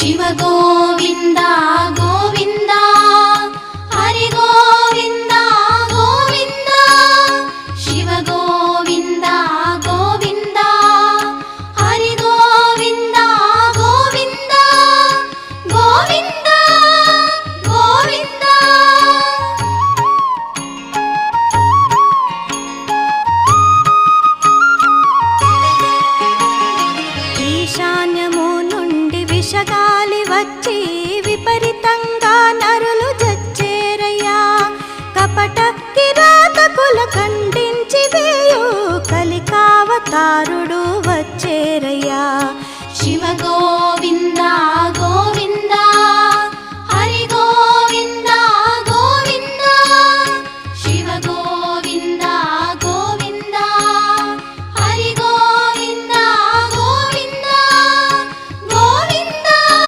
ಶಿವ ಗೋವಿಂದ ಗೋವಿಂದ ಹರಿ ಗೋವಿಂದ ಗೋವಿಂದ ಶಿವ ಗೋವಿಂದ ಗೋವಿಂದ ಹರಿ ಗೋವಿಂದ ಗೋವಿಂದ ಗೋವಿಂದ ಗೋವಿಂದ. ఈశాన్యము నుండి విషగాలి వచ్చి విపరీతంగా నరులు జచ్చేరయ్యా. కపట కిరాతకుల ఖండించి వేయు కలికావతారుడు వచ్చేరయ్యా. ಶಿವ ಗೋವಿಂದ